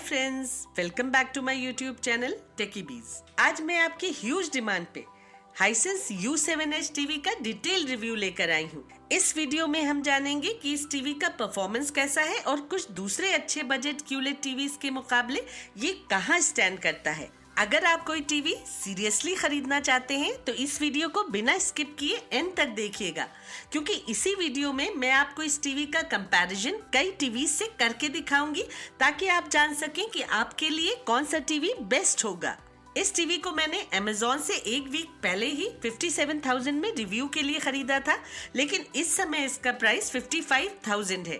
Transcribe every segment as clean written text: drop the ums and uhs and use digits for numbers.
Friends, welcome back to my YouTube channel Techie Bees. आज मैं आपकी ह्यूज डिमांड पे हाइसेंस U7H टीवी का डिटेल रिव्यू लेकर आई हूँ। इस वीडियो में हम जानेंगे कि इस टीवी का परफॉर्मेंस कैसा है और कुछ दूसरे अच्छे बजट QLED टीवीज के मुकाबले ये कहाँ स्टैंड करता है। अगर आप कोई टीवी सीरियसली खरीदना चाहते हैं तो इस वीडियो को बिना स्किप किए एंड तक देखिएगा, क्योंकि इसी वीडियो में मैं आपको इस टीवी का कंपैरिजन कई टीवी से करके दिखाऊंगी ताकि आप जान सकें कि आपके लिए कौन सा टीवी बेस्ट होगा। इस टीवी को मैंने Amazon से एक वीक पहले ही 57,000 में रिव्यू के लिए खरीदा था, लेकिन इस समय इसका प्राइस 55,000 है।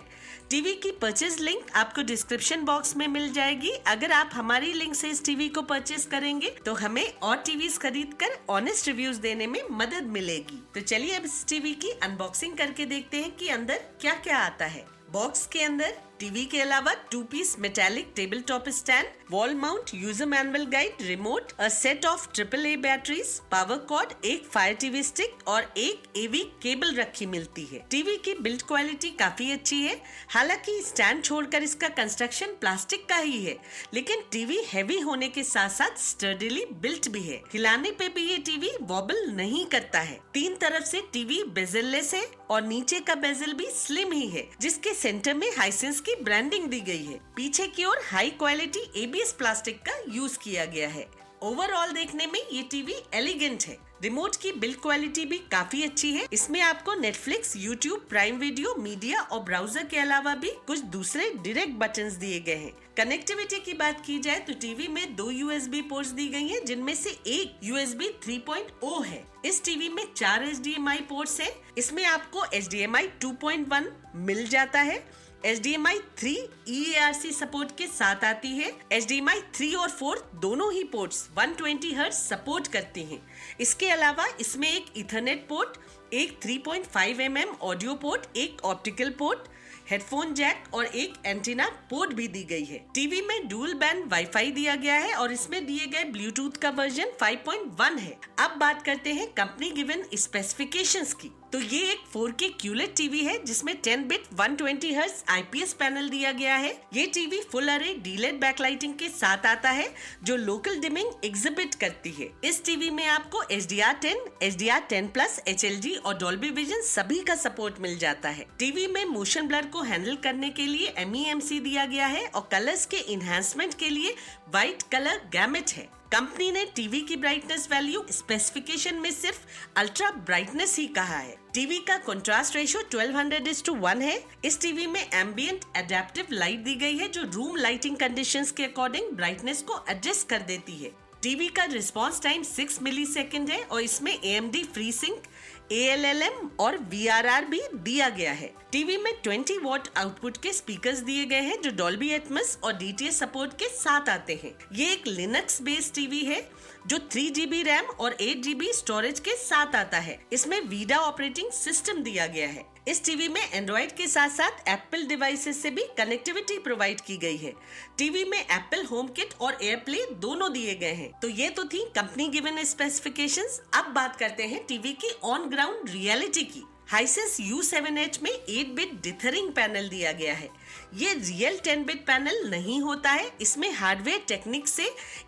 टीवी की परचेज लिंक आपको डिस्क्रिप्शन बॉक्स में मिल जाएगी। अगर आप हमारी लिंक से इस टीवी को परचेज करेंगे तो हमें और टीवीज खरीदकर ऑनेस्ट रिव्यूज देने में मदद मिलेगी। तो चलिए अब इस टीवी की अनबॉक्सिंग करके देखते हैं कि अंदर क्या क्या आता है। बॉक्स के अंदर टीवी के अलावा 2 piece metallic table top stand, wall mount user manual guide, remote, a set of AAA batteries, power cord, एक फायर टीवी स्टिक और एक AV केबल रखी मिलती है। टीवी की बिल्ड क्वालिटी काफी अच्छी है। हालांकि स्टैंड छोड़कर इसका कंस्ट्रक्शन प्लास्टिक का ही है, लेकिन टीवी हैवी होने के साथ साथ स्टर्डीली बिल्ट भी है। हिलाने पे भी ये टीवी वॉबल नहीं करता है। 3 तरफ से टीवी बेजललेस है और नीचे का बेजल भी स्लिम ही है, जिसके सेंटर में हाइसेंस की ब्रांडिंग दी गई है। पीछे की ओर हाई क्वालिटी ABS प्लास्टिक का यूज किया गया है। ओवरऑल देखने में ये टीवी एलिगेंट है। रिमोट की बिल्ड क्वालिटी भी काफी अच्छी है। इसमें आपको Netflix, YouTube, prime video, media और ब्राउजर के अलावा भी कुछ दूसरे डायरेक्ट बटन्स दिए गए हैं। कनेक्टिविटी की बात की जाए तो टीवी में 2 USB पोर्ट्स दी गई हैं, जिनमें से एक USB 3.0 है। इस टीवी में 4 HDMI पोर्ट्स हैं। इसमें आपको HDMI 2.1 मिल जाता है। HDMI 3 EARC सपोर्ट के साथ आती है। HDMI 3 और 4 दोनों ही पोर्ट्स 120 हर्ट्ज सपोर्ट करती हैं। इसके अलावा इसमें एक ईथरनेट पोर्ट, एक 3.5 mm ऑडियो पोर्ट, एक ऑप्टिकल पोर्ट, हेडफोन जैक और एक एंटीना पोर्ट भी दी गई है। टीवी में डुअल बैंड वाईफाई दिया गया है और इसमें दिए गए ब्लूटूथ का वर्जन 5.1 है। अब बात करते हैं कंपनी गिवन स्पेसिफिकेशंस की। तो ये एक 4K QLED टीवी है जिसमें 10 बिट 120 हर्ट्ज IPS पैनल दिया गया है। ये टीवी फुल अरे डीलेड बैकलाइटिंग के साथ आता है जो लोकल डिमिंग एग्जिबिट करती है। इस टीवी में आपको HDR10, HDR10+, HLG और डॉल्बी विजन सभी का सपोर्ट मिल जाता है। टीवी में मोशन ब्लर को हैंडल करने के लिए MEMC दिया गया है और कलर्स के इन्हांसमेंट के लिए व्हाइट कलर गैमेट है। कंपनी ने टीवी की ब्राइटनेस वैल्यू स्पेसिफिकेशन में सिर्फ अल्ट्रा ब्राइटनेस ही कहा है। टीवी का कंट्रास्ट रेशियो 1200:1 है। इस टीवी में एम्बिएंट एडेप्टिव लाइट दी गई है जो रूम लाइटिंग कंडीशंस के अकॉर्डिंग ब्राइटनेस को एडजस्ट कर देती है। टीवी का रिस्पांस टाइम 6 मिलीसेकंड है और इसमें AMD FreeSync, ALLM और VRR भी दिया गया है। टीवी में 20 वॉट आउटपुट के स्पीकर्स दिए गए हैं जो डॉल्बी एटमॉस और DTS सपोर्ट के साथ आते हैं। ये एक लिनक्स बेस्ड टीवी है जो 3 GB रैम और 8 GB स्टोरेज के साथ आता है। इसमें वीडा ऑपरेटिंग सिस्टम दिया गया है। इस टीवी में एंड्रॉइड के साथ साथ एप्पल डिवाइसेस से भी कनेक्टिविटी प्रोवाइड की गई है। टीवी में एप्पल होम किट और एयरप्ले दोनों दिए गए हैं। तो ये तो थी कंपनी गिवन स्पेसिफिकेशंस। अब बात करते हैं टीवी की ऑन ग्राउंड रियलिटी की। हाइसेंस U7H में 8 बिट डिथरिंग पैनल दिया गया है। ये रियल 10 बिट पैनल नहीं होता है। इसमें हार्डवेयर टेक्निक से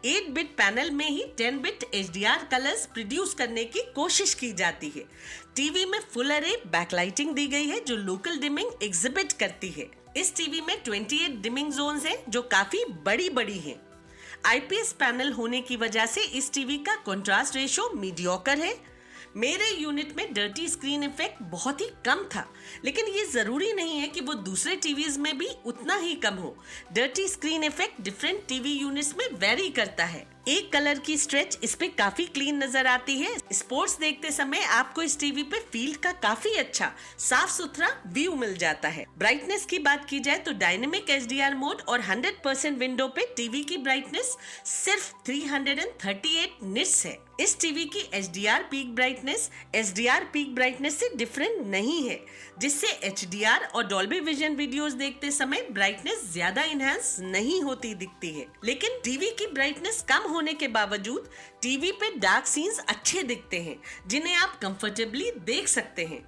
8 बिट पैनल में ही 10 बिट HDR कलर्स प्रोड्यूस करने की कोशिश की जाती है। टीवी में फुल अरे बैकलाइटिंग दी गई है जो लोकल डिमिंग एग्जिबिट करती है। इस टीवी में 28 डिमिंग जोन्स हैं जो काफी बड़ी हैं। IPS पैनल होने की वजह से इस टीवी का कंट्रास्ट रेशियो मीडियोकर है। मेरे यूनिट में डर्टी स्क्रीन इफेक्ट बहुत ही कम था, लेकिन ये जरूरी नहीं है कि वो दूसरे टीवीज में भी उतना ही कम हो। Dirty screen effect different TV units में वेरी करता है। एक कलर की स्ट्रेच इस पे काफी क्लीन नजर आती है। स्पोर्ट्स देखते समय आपको इस टीवी पे फील्ड का काफी अच्छा साफ सुथरा व्यू मिल जाता है। ब्राइटनेस की बात की जाए तो डायनेमिक HDR मोड और 100% विंडो पे टीवी की ब्राइटनेस सिर्फ 338 निट्स है। इस टीवी की HDR peak brightness SDR peak brightness से डिफरेंट नहीं है, जिससे HDR और डॉल्बी विजन वीडियोस देखते समय ब्राइटनेस ज्यादा इनहेंस नहीं होती दिखती है। लेकिन टीवी की ब्राइटनेस कम होने के बावजूद टीवी पे डार्क सीन्स अच्छे दिखते हैं जिन्हें आप कंफर्टेबली देख सकते हैं।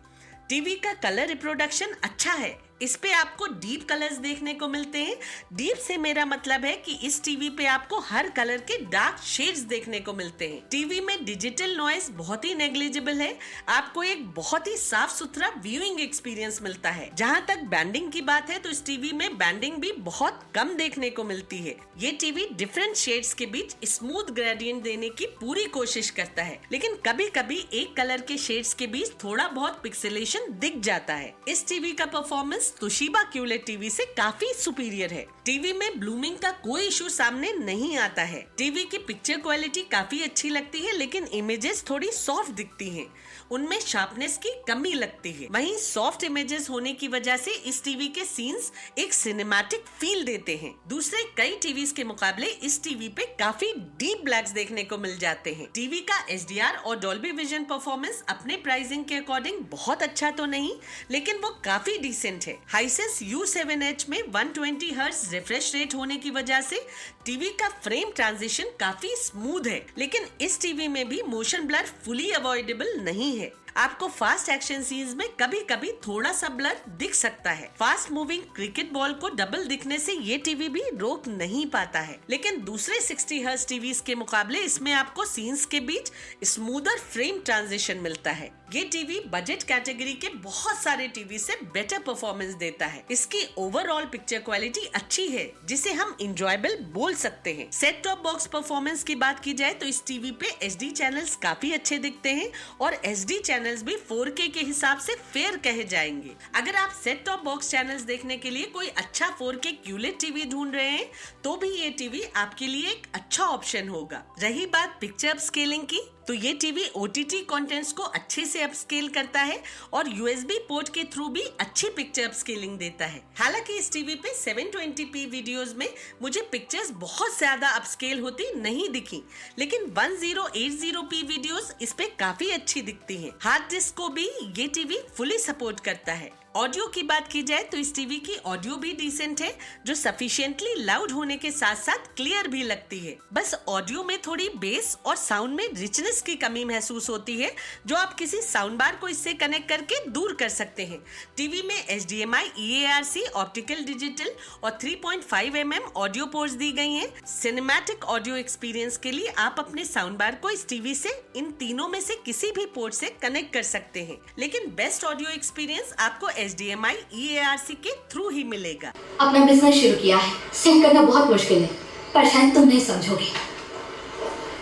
टीवी का कलर रिप्रोडक्शन अच्छा है। इस पे आपको डीप कलर्स देखने को मिलते हैं। डीप से मेरा मतलब है कि इस टीवी पे आपको हर कलर के डार्क शेड्स देखने को मिलते हैं। टीवी में डिजिटल नॉइज बहुत ही नेग्लिजिबल है। आपको एक बहुत ही साफ सुथरा व्यूइंग एक्सपीरियंस मिलता है। जहाँ तक बैंडिंग की बात है तो इस टीवी में बैंडिंग भी बहुत कम देखने को मिलती है। ये टीवी डिफरेंट शेड्स के बीच स्मूथ ग्रेडियंट देने की पूरी कोशिश करता है, लेकिन कभी कभी एक कलर के शेड्स के बीच थोड़ा बहुत पिक्सेलेशन दिख जाता है। इस टीवी का परफॉर्मेंस तोशिबा क्यूलेट टीवी से काफी सुपीरियर है। टीवी में ब्लूमिंग का कोई इशू सामने नहीं आता है। टीवी की पिक्चर क्वालिटी काफी अच्छी लगती है, लेकिन इमेजेस थोड़ी सॉफ्ट दिखती हैं। उनमें शार्पनेस की कमी लगती है। वहीं सॉफ्ट इमेजेस होने की वजह से इस टीवी के सीन्स एक सिनेमैटिक फील देते हैं। दूसरे कई टीवीज के मुकाबले इस टीवी पे काफी डीप ब्लैक्स देखने को मिल जाते हैं। टीवी का HDR और डॉल्बी विजन परफॉर्मेंस अपने प्राइसिंग के अकॉर्डिंग बहुत अच्छा तो नहीं, लेकिन वो काफी डिसेंट है। हाइसेंस U7H में 120 हर्ट्ज रिफ्रेश रेट होने की वजह से टीवी का फ्रेम ट्रांजिशन काफी स्मूथ है, लेकिन इस टीवी में भी मोशन ब्लर फुली अवॉइडेबल नहीं है। आपको फास्ट एक्शन सीन्स में कभी कभी थोड़ा सा ब्लर दिख सकता है। फास्ट मूविंग क्रिकेट बॉल को डबल दिखने से ये टीवी भी रोक नहीं पाता है, लेकिन दूसरे 60 हर्ट्ज टीवीज के मुकाबले इसमें आपको सीन्स के बीच स्मूदर फ्रेम ट्रांजिशन मिलता है। ये टीवी बजट कैटेगरी के बहुत सारे टीवी से बेटर परफॉर्मेंस देता है। इसकी ओवरऑल पिक्चर क्वालिटी अच्छी है, जिसे हम इंजॉयबल बोल सकते हैं। सेट टॉप बॉक्स परफॉर्मेंस की बात की जाए तो इस टीवी पे HD चैनल्स काफी अच्छे दिखते हैं और SD चैनल्स भी 4K के हिसाब से फेयर कहे जाएंगे। अगर आप सेट टॉप बॉक्स चैनल्स देखने के लिए कोई अच्छा 4K क्यूलेट टीवी ढूंढ रहे हैं तो भी ये टीवी आपके लिए एक अच्छा ऑप्शन होगा। रही बात पिक्चर अपस्केलिंग की, तो ये टीवी OTT कंटेंट्स को अच्छे से अपस्केल करता है और USB पोर्ट के थ्रू भी अच्छी पिक्चर अपस्केलिंग देता है। हालांकि इस टीवी पे 720p वीडियोस में मुझे पिक्चर्स बहुत ज्यादा अपस्केल होती नहीं दिखी, लेकिन 1080p वीडियोस इस पे काफी अच्छी दिखती हैं। हार्ड डिस्क को भी ये टीवी फुली सपोर्ट करता है। ऑडियो की बात की जाए तो इस टीवी की ऑडियो भी डिसेंट है, जो सफिशिएंटली लाउड होने के साथ साथ क्लियर भी लगती है। बस ऑडियो में थोड़ी बेस और साउंड में रिचनेस की कमी महसूस होती है, जो आप किसी साउंड बार को इससे कनेक्ट करके दूर कर सकते हैं। टीवी में HDMI, EARC, ऑप्टिकल डिजिटल और 3.5 mm ऑडियो पोर्ट्स दी गई हैं। सिनेमैटिक ऑडियो एक्सपीरियंस के लिए आप अपने साउंड बार को इस टीवी से इन तीनों में से किसी भी पोर्ट से कनेक्ट कर सकते हैं, लेकिन बेस्ट ऑडियो एक्सपीरियंस आपको HDMI, EARC के थ्रू ही मिलेगा। अपना बिजनेस शुरू किया है, सेल करना बहुत मुश्किल है, पर शायद तुम नहीं समझोगे।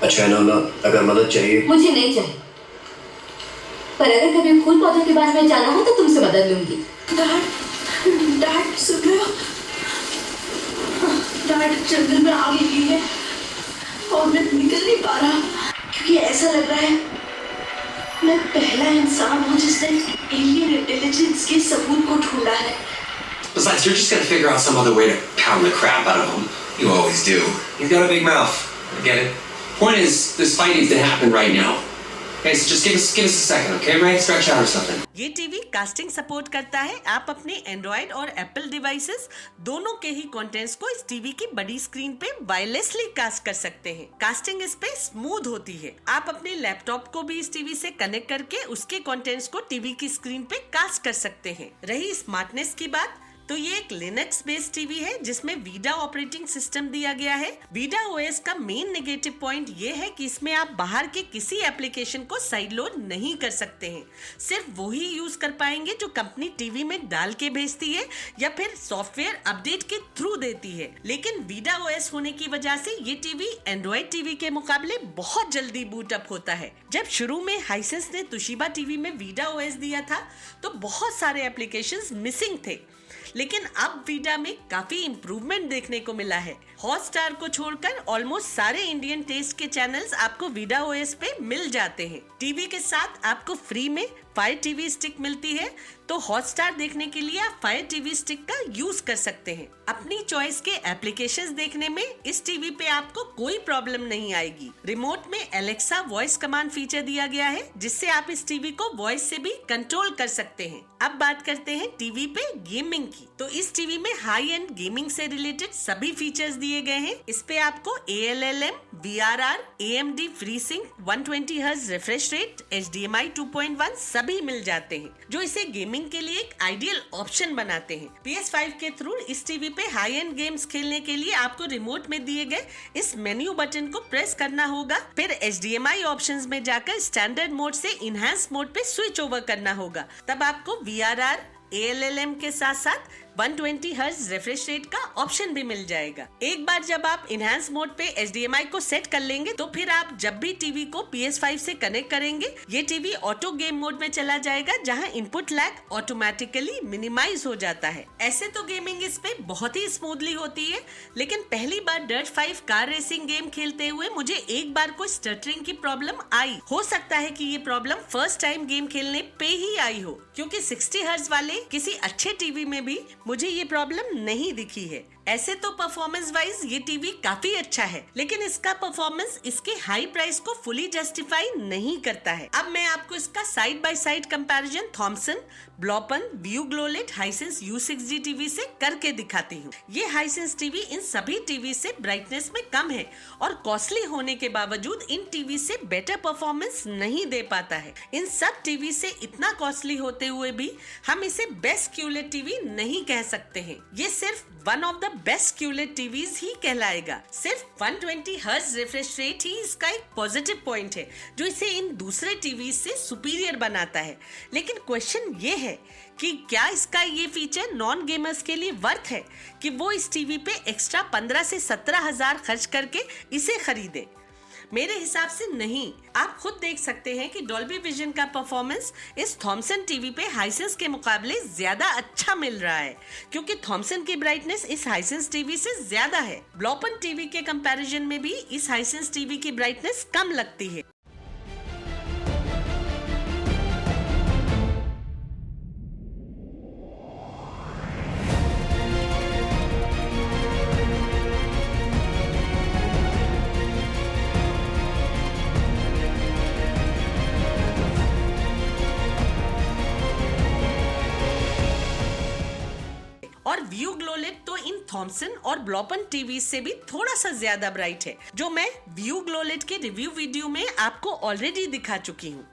अच्छा नाना, अगर मदद चाहिए? मुझे नहीं चाहिए, पर अगर कभी फूल पौधों के बारे में जाना हो तो तुमसे मदद लूंगी। डैड सुन रहे हो? डैड जंगल में आग लगी है और मैं निकल नहीं पा रहा, क्योंकि ऐसा लग रहा है मैं पहला इंसान हूँ जिसने एलियन इंटेलिजेंस के सबूत को ढूंढा है। Besides, you're just gonna figure out some other way to pound the crap out of him. You always do. He's got a big mouth. I get it. Point is, this fight needs to happen right now. Okay, so just give us a second, okay, Ray? Stretch out or something. ये TV casting support करता है। आप अपने Android और Apple devices दोनों के ही contents को इस टीवी की बड़ी स्क्रीन पे वायरलेसली कास्ट कर सकते हैं। कास्टिंग इस पे स्मूथ होती है। आप अपने लैपटॉप को भी इस टीवी से कनेक्ट करके उसके कंटेंट्स को टीवी की स्क्रीन पे कास्ट कर सकते हैं। रही स्मार्टनेस की बात, तो ये एक लिनक्स बेस्ड टीवी है जिसमें वीडा ऑपरेटिंग सिस्टम दिया गया है। वीडा OS का मेन नेगेटिव पॉइंट ये है कि इसमें आप बाहर के किसी एप्लीकेशन को साइड लोड नहीं कर सकते हैं। सिर्फ वही यूज कर पाएंगे जो कंपनी टीवी में डाल के भेजती है या फिर सॉफ्टवेयर अपडेट के थ्रू देती है। लेकिन वीडा OS होने की वजह से ये टीवी एंड्रॉइड टीवी के मुकाबले बहुत जल्दी बूट अप होता है। जब शुरू में हाइसेंस ने तोशिबा टीवी में वीडा OS दिया था तो बहुत सारे एप्लीकेशंस मिसिंग थे, लेकिन अब वीडा में काफी इम्प्रूवमेंट देखने को मिला है। हॉटस्टार को छोड़कर ऑलमोस्ट सारे इंडियन टेस्ट के चैनल्स आपको वीडा OS पे मिल जाते हैं। टीवी के साथ आपको फ्री में फायर टीवी स्टिक मिलती है, तो हॉटस्टार देखने के लिए आप फायर टीवी स्टिक का यूज कर सकते हैं। अपनी चॉइस के एप्लीकेशंस देखने में इस टीवी पे आपको कोई प्रॉब्लम नहीं आएगी। रिमोट में एलेक्सा वॉइस कमांड फीचर दिया गया है, जिससे आप इस टीवी को वॉइस से भी कंट्रोल कर सकते हैं। अब बात करते हैं टीवी पे गेमिंग की। तो इस टीवी में हाई एंड गेमिंग से रिलेटेड सभी फीचर्स दिए गए हैं। इस पे आपको ALLM, VRR, AMD FreeSync, 120 Hz refresh rate, HDMI 2.1 सभी सभी मिल जाते हैं, जो इसे गेमिंग के लिए एक आइडियल ऑप्शन बनाते हैं। PS5 के थ्रू इस टीवी पे हाई एंड गेम्स खेलने के लिए आपको रिमोट में दिए गए इस मेन्यू बटन को प्रेस करना होगा, फिर HDMI ऑप्शंस में जाकर स्टैंडर्ड मोड से इनहैंस मोड पे स्विच ओवर करना होगा। तब आपको VRR ALLM के साथ साथ 120 हर्ट्ज रिफ्रेश रेट का ऑप्शन भी मिल जाएगा। एक बार जब आप इनहैंस मोड पे HDMI को सेट कर लेंगे तो फिर आप जब भी टीवी को PS5 से कनेक्ट करेंगे, ये टीवी ऑटो गेम मोड में चला जाएगा, जहां इनपुट लैग ऑटोमेटिकली मिनिमाइज हो जाता है। ऐसे तो गेमिंग इस पे बहुत ही स्मूथली होती है, लेकिन पहली बार DiRT 5 कार रेसिंग गेम खेलते हुए मुझे एक बार को स्टटरिंग की प्रॉब्लम आई। हो सकता है कि ये प्रॉब्लम फर्स्ट टाइम गेम खेलने पे ही आई हो, क्योंकि 60 हर्ट्ज वाले किसी अच्छे टीवी में भी मुझे ये प्रॉब्लम नहीं दिखी है। ऐसे तो परफॉर्मेंस वाइज ये टीवी काफी अच्छा है, लेकिन इसका परफॉर्मेंस इसके हाई प्राइस को फुली जस्टिफाई नहीं करता है। अब मैं आपको इसका side by side comparison Thomson, Blaupunkt, Vu GloLED, Hisense U6G TV से करके दिखाती हूँ। ये हाइसेंस टीवी इन सभी टीवी से ब्राइटनेस में कम है और कॉस्टली होने के बावजूद इन टीवी से बेटर परफॉर्मेंस नहीं दे पाता है। इन सब टीवी से इतना कॉस्टली होते हुए भी हम इसे बेस्ट QLED टीवी नहीं कह सकते हैं। ये सिर्फ one of the best QLED TVs ही कहलाएगा। सिर्फ 120 हर्ट्ज रिफ्रेश रेट ही इसका एक पॉजिटिव पॉइंट है, जो इसे इन दूसरे टीवी से सुपीरियर बनाता है। लेकिन क्वेश्चन ये है कि क्या इसका ये फीचर नॉन गेमर्स के लिए वर्थ है कि वो इस टीवी पे एक्स्ट्रा 15 से 17 हजार खर्च करके इसे खरीदे? मेरे हिसाब से नहीं। आप खुद देख सकते हैं कि डॉल्बी विजन का परफॉर्मेंस इस थॉमसन टीवी पे हाइसेंस के मुकाबले ज्यादा अच्छा मिल रहा है, क्योंकि थॉमसन की ब्राइटनेस इस हाइसेंस टीवी से ज्यादा है। ब्लॉपन टीवी के कंपैरिजन में भी इस हाइसेंस टीवी की ब्राइटनेस कम लगती है। और व्यू ग्लोलेट तो इन थॉमसन और ब्लॉपन टीवी से भी थोड़ा सा ज्यादा ब्राइट है, जो मैं व्यू ग्लोलेट के रिव्यू वीडियो में आपको ऑलरेडी दिखा चुकी हूँ।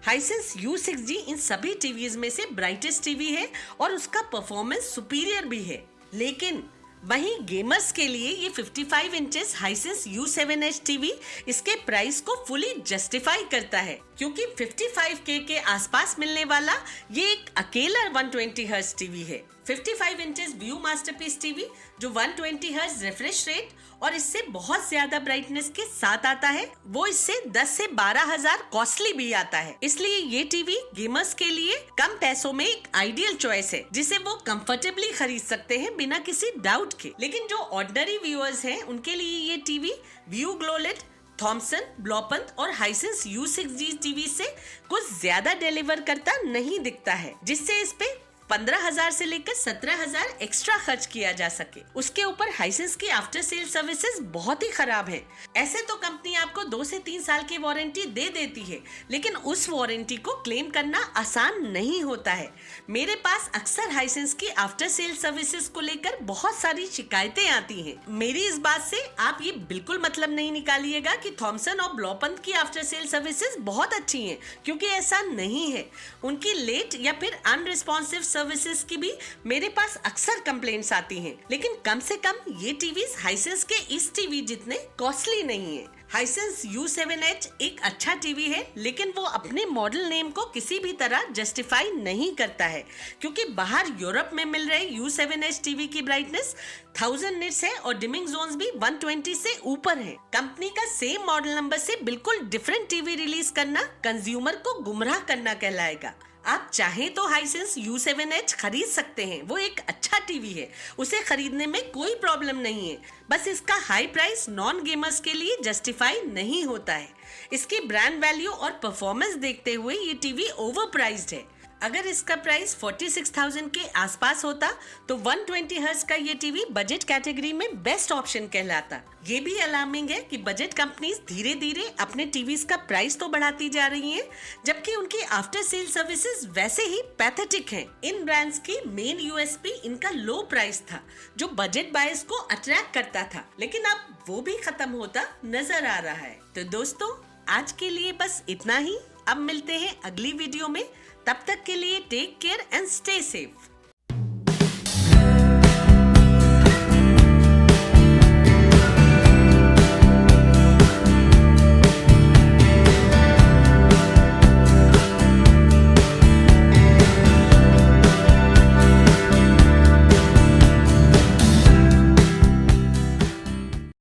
हाइसेंस U6G इन सभी टीवीज में से ब्राइटेस्ट टीवी है और उसका परफॉर्मेंस सुपीरियर भी है। लेकिन वहीं गेमर्स के लिए ये 55 इंचेस हाइसेंस U7H टीवी इसके प्राइस को फुली जस्टिफाई करता है, क्योंकि 55K के आसपास मिलने वाला ये एक अकेला 120 हर्ट्ज टीवी है। 55 इंचेस व्यू मास्टरपीस टीवी जो 120 हर्ट्ज रिफ्रेश रेट और इससे बहुत ज्यादा ब्राइटनेस के साथ आता है, वो इससे 10 से 12 हजार कॉस्टली भी आता है। इसलिए ये टीवी गेमर्स के लिए कम पैसों में एक आइडियल चॉइस है, जिसे वो कंफर्टेबली खरीद सकते हैं बिना किसी डाउट के। लेकिन जो ऑर्डिनरी व्यूअर्स हैं, उनके लिए ये टीवी व्यू ग्लोलेट, थॉमसन, ब्लॉपन और हाइसेंस U6G टीवी से कुछ ज्यादा डिलीवर करता नहीं दिखता है, जिससे इस पे 15,000 से लेकर 17,000 एक्स्ट्रा खर्च किया जा सके। उसके ऊपर हाइसेंस की आफ्टर सेल सर्विसेज बहुत ही खराब है। ऐसे तो कंपनी आपको 2 से 3 साल की वारंटी दे देती है, लेकिन उस वारंटी को क्लेम करना आसान नहीं होता है। मेरे पास अक्सर हाइसेंस की आफ्टर सेल सर्विसेज को लेकर बहुत सारी शिकायतें आती हैं। मेरी इस बात से आप ये बिल्कुल मतलब नहीं निकालिएगा कि थॉमसन और ब्लॉपन की आफ्टर सेल सर्विसेज बहुत अच्छी हैं, क्योंकि ऐसा नहीं है। उनकी लेट या फिर अनरिस्पॉन्सिव सर्विसेज की भी मेरे पास अक्सर कंप्लेंट्स आती हैं, लेकिन कम से कम ये टीवीज हाइसेंस के इस टीवी जितने कॉस्टली नहीं है। हाइसेंस U7H एक अच्छा टीवी है, लेकिन वो अपने मॉडल नेम को किसी भी तरह जस्टिफाई नहीं करता है, क्योंकि बाहर यूरोप में मिल रहे U7H टीवी की ब्राइटनेस 1000 निट्स है और डिमिंग जोन्स भी 120 से ऊपर है। कंपनी का सेम मॉडल नंबर से बिल्कुल डिफरेंट टीवी रिलीज करना कंज्यूमर को गुमराह करना कहलाएगा। आप चाहें तो हाइसेंस U7H खरीद सकते हैं, वो एक अच्छा टीवी है, उसे खरीदने में कोई प्रॉब्लम नहीं है। बस इसका हाई प्राइस नॉन गेमर्स के लिए जस्टिफाई नहीं होता है। इसकी ब्रांड वैल्यू और परफॉर्मेंस देखते हुए ये टीवी ओवर प्राइस्ड है। अगर इसका प्राइस 46,000 के आसपास होता तो 120 हर्ट्ज का ये टीवी बजट कैटेगरी में बेस्ट ऑप्शन कहलाता। ये भी अलार्मिंग है कि बजट कंपनीज धीरे धीरे अपने टीवीज का प्राइस तो बढ़ाती जा रही हैं, जबकि उनकी आफ्टर सेल सर्विसेज वैसे ही पैथेटिक हैं। इन ब्रांड्स की मेन यूएसपी इनका लो प्राइस था, जो बजट बायर्स को अट्रैक्ट करता था, लेकिन अब वो भी खत्म होता नजर आ रहा है। तो दोस्तों, आज के लिए बस इतना ही। अब मिलते हैं अगली वीडियो में। तब तक के लिए take care and stay safe.